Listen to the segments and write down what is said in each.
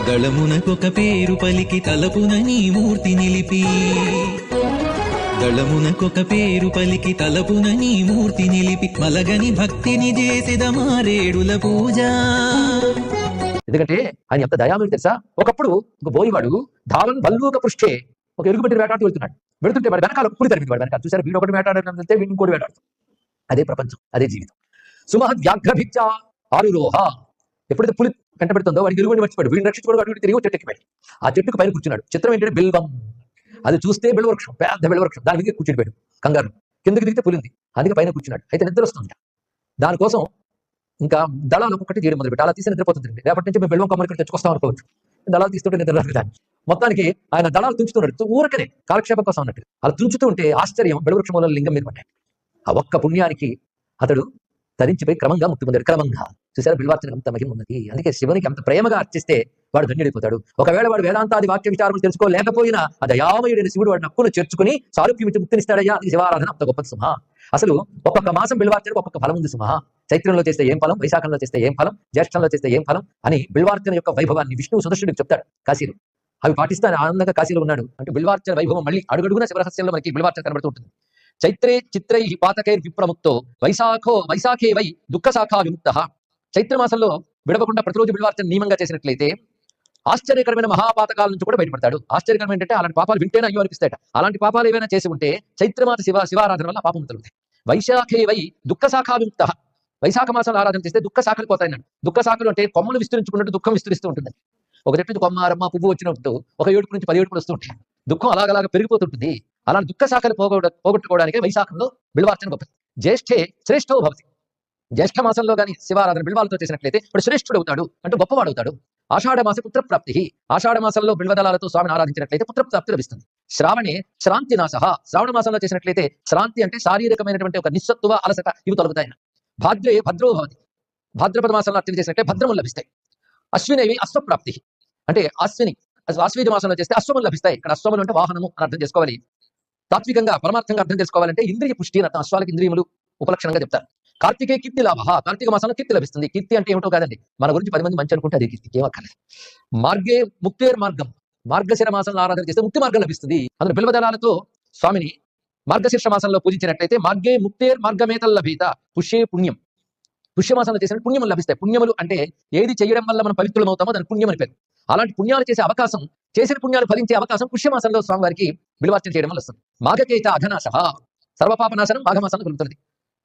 దళమునకొక పేరు పలికి తలపున నీ మూర్తి నిలిపి దళమునకొక పేరు పలికి తలపున నీ మూర్తి నిలిపి మలగని భక్తిని చేసేద మారేడుల పూజ. ఎందుకంటే ఆయన ఎంత దయామని తెలుసా? ఒకప్పుడు ఒక బోయివాడు ధావన్ బల్లూక పృష్ఠే ఒక ఎరుగుబెట్టి వేటాడుతూ వెళ్తున్నాడు. వెళుతుంటే వాడు వెనకాల పులి తరిగింది. వాడు వెనకాల చూసారు, వీడు ఒకటి వేటాడితే వీడిని ఇంకోటి వేటాడుతూ. అదే ప్రపంచం, అదే జీవితం. సుమహద్ వ్యాఘ్రభిచ్చ ఆరురోహ. ఎప్పుడైతే పులి వెంట పెడుతుందో వాడికి ఎరుగుబడి మర్చిపోయాడు. వీడిని రక్షించుకోవడం అటు తిరిగి చెట్టుకి పోయాడు. ఆ చెట్టుకు పైన కూర్చున్నాడు. చిత్రం ఏంటంటే బిల్వం. అది చూస్తే బిల్వవృక్షం, పెద్ద బిల్వవృక్షం. దాని మీద కూర్చుండిపోయాడు. కంగారు కిందకి దిగితే పులింది, అందుకే పైన కూర్చున్నాడు. అయితే నిద్ర వస్తుంది. దానికోసం ఇంకా దళాలు ఒక్కొక్కటి చేయడం మొదలుపెట్టి అలా తీసి నిద్రపోతుంది. రేపటి నుంచి మేము బెల్వం కమ్మని ఇక్కడ తెచ్చుకొస్తాం అనుకోవచ్చు. దళాలు తీస్తుంటే నిద్ర రాదు. మొత్తానికి ఆయన దళాలు తుంచుతున్నాడు. ఊరకనే కాలక్షేపం కోసం అన్నట్టు అలా తుంచుతూ ఉంటే ఆశ్చర్యం, బిల్వవృక్షం మూల లింగం మీద పడ్డాడు. ఆ ఒక్క పుణ్యానికి అతడు ధరించిపోయి క్రమంగా ముక్తి పొందాడు. క్రమంగా చూసారా, బిల్వార్చనకు అంత మహిమ ఉన్నది. అందుకే శివునికి అంత ప్రేమగా అర్చిస్తే వాడు ధన్యుడైపోతాడు. ఒకవేళ వాడు వేదాంతాది వాక్య విచారములు తెలుసుకోలేకపోయినా ఆ దయామయుడైన శివుడు వాడిని హక్కును చేర్చుకుని సారూప్యం ఇచ్చి ముక్తినిస్తాడయ్యా. అది శివారాధన అంత గొప్పది సుమా. అసలు ఒక్కొక్క మాసం బిల్వార్చనకు ఒక్కొక్క ఫలం ఉంది సుమా. చైత్రంలో చేస్తే ఏం ఫలం, వైశాఖంలో చేస్తే ఏం ఫలం, జ్యేష్ఠంలో చేస్తే ఏం ఫలం అని బిల్వార్చన యొక్క వైభవాన్ని విష్ణువు సుదర్శనుడికి చెప్తాడు కాశీలో. అవి పాటిస్తాను ఆనందంగా కాశీలో ఉన్నాడు. అంటే బిల్వార్చన వైభవం మళ్ళీ అడుగడుగున శివరహస్యంలో మనకి బిల్వార్చన కనబడుతూ ఉంటుంది. చైత్రే చిత్రై పాతకైర్ విప్రముక్తో వైశాఖే వై దుఃఖ శాఖా విముక్త. చైత్రమాసంలో విడవకుండా ప్రతిరోజు బిల్వార్చన నియమంగా చేసినట్లయితే ఆశ్చర్యకరమైన మహాపాతకాల నుంచి కూడా బయటపడతాడు. ఆశ్చర్యకరం ఏంటంటే అలాంటి పాపాలు వింటేనే అయ్యో అనిపిస్తాయట. అలాంటి పాపాలు ఏవైనా చేసి ఉంటే చైత్రమాస శివారాధన వల్ల పాపం తొలుగుతాయి. వైశాఖే వై దుఃఖ శాఖా విముక్త. వైశాఖ మాసంలో ఆరాధన చేస్తే దుఃఖ శాఖలు పోతాయన్నాడు. దుఃఖ శాఖలు అంటే కొమ్మలు విస్తరించుకున్నట్టు దుఃఖం విస్తరిస్తూ ఉంటుంది. ఒక చెట్టు కొమ్మారమ్మ పువ్వు వచ్చినట్టు ఒక ఏడుపు నుంచి 10 ఏడుపులు వస్తూ ఉంటాయి. దుఃఖం అలాగలాగా పెరిగిపోతుంటుంది. అలాంటి దుఃఖ శాఖలు పోగొట్టుకోవడానికి వైశాఖంలో బిల్వార్చన గొప్పది. జ్యేష్ఠే శ్రేష్ఠో భవతి. జ్యేష్ఠ మాసంలో కానీ శివారాధన బిల్వాలతో చేసినట్లయితే ఇప్పుడు శ్రేష్ఠుడు అవుతాడు, అంటే గొప్పవాడు అవుతాడు. ఆషాఢ మాస పుత్రప్రాప్తి. ఆషాఢ మాసంలో బిల్వదళాలతో స్వామిని ఆరాధించినట్లయితే పుత్రప్రాప్తి లభిస్తుంది. శ్రావణే శ్రాంతి నాశ. శ్రావణ మాసంలో చేసినట్లయితే శ్రాంతి అంటే శారీరకమైనటువంటి ఒక నిస్సత్తువ, అలసట ఇవి తొలగుతాయి. భాద్రే భద్రో భవతి. భాద్రపద మాసంలో అర్చన చేసినట్టే భద్రములు లభిస్తాయి. అశ్వినేవి అశ్వప్రాప్తి. అంటే ఆశ్వీజ మాసంలో చేస్తే అశ్వములు లభిస్తాయి. ఇక్కడ అశ్వములు అంటే వాహనము అని అర్థం చేసుకోవాలి. తాత్వికంగా పరమార్థంగా అర్థం చేసుకోవాలంటే ఇంద్రియ పుష్టి అని అర్థం. అశ్వాలకి ఇంద్రియములు ఉపలక్షణంగా చెప్తారు. కార్తికే కీర్తి లాభ. కార్తీక మాసంలో కీర్తి లభిస్తుంది. కీర్తి అంటే ఏమిటో కాదండి, మన గురించి 10 మంది మంచి అనుకుంటే అదే కీర్తి, ఏమక్కర్లేదు. మార్గే ముక్తేర్ మార్గం. మార్గశిర మాసంలో ఆరాధన చేస్తే ముక్తి మార్గం లభిస్తుంది. అందులో బిల్వదళాలతో స్వామిని మార్గశీర్ష మాసంలో పూజించినట్లయితే మార్గే ముక్తేర్ మార్గమేతల్ లభీత. పుష్యే పుణ్యం. పుష్యమాసంలో చేసిన పుణ్యములు లభిస్తాయి. పుణ్యములు అంటే ఏది చేయడం వల్ల మనం పవిత్రులం అవుతామో దాని పుణ్యం అని పేరు. అలాంటి పుణ్యాలు చేసే అవకాశం, చేసిన పుణ్యాలు ఫలించే అవకాశం పుష్యమాసంలో స్వామివారికి బిల్వార్చన చేయడం వల్ల వస్తుంది. మాఘకేత అఘనాశ. సర్వపాపనాశనం మాఘమాసంలో కలుగుతుంది.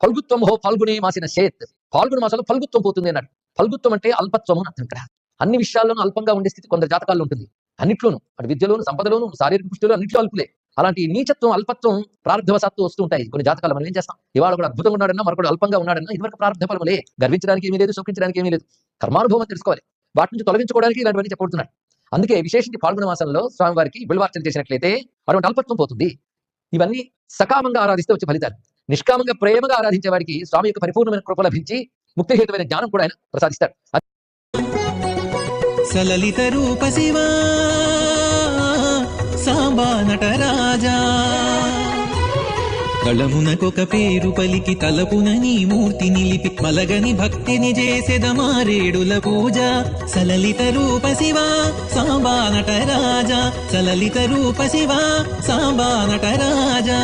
ఫల్గుత్వం హో ఫల్గునే మాసిన చేత్. ఫాల్గుణ మాసంలో ఫల్గుత్వం పోతుంది అన్నాడు. ఫల్గుత్వం అంటే అల్పత్వం అని అర్థం. ఇక్కడ అన్ని విషయాల్లోనూ అల్పంగా ఉండే స్థితి కొందరు జాతకాల్లో ఉంటుంది. అన్నిట్లోనూ, అటు విద్యలోను, సంపదలోను, శారీరక పుష్టిలో అన్నింటిలో అల్పులే. అలాంటి నీచత్వం, అల్పత్వం ప్రారంభవశాత్తు వస్తూ ఉంటాయి కొన్ని జాతకాలు. మనం ఏం చేస్తాం, ఇవాళ కూడా అద్భుతంగా ఉన్నాడన్నా మరొకడు అల్పంగా ఉన్నాడన్నా ఇదివరకు ప్రారంభ ఫలములే. గర్వించడానికి ఏమీ లేదు, శోకించడానికి ఏమీ లేదు. కర్మానుభవం తెలుసుకోవాలి. వాటి నుంచి తొలగించుకోవడానికి ఇలాంటివన్నీ చెప్పబడుతున్నాడు. అందుకే విశేషించి ఫాల్గుణ మాసంలో స్వామివారికి బిల్వార్చన చేసినట్లయితే అటువంటి అల్పత్వం పోతుంది. ఇవన్నీ సకామంగా ఆరాధిస్తే వచ్చే ఫలితాలు. నిష్కామంగా ప్రేమగా ఆరాధించే వారికి స్వామి యొక్క పరిపూర్ణమైన కృప లభించి ముక్తిహేతువైన జ్ఞానం కూడా ఆయన ప్రసాదిస్తాడు. సలలిత రూప శివా సాంబా నటరాజా. దళమునకొక పేరు పలికి తలపున నీ మూర్తి నిలిపి మలగని భక్తిని చేసెద మారేడుల పూజ. సలలిత రూప శివా సాంబా నటరాజా. సలలిత రూప శివా సాంబా నటరాజా.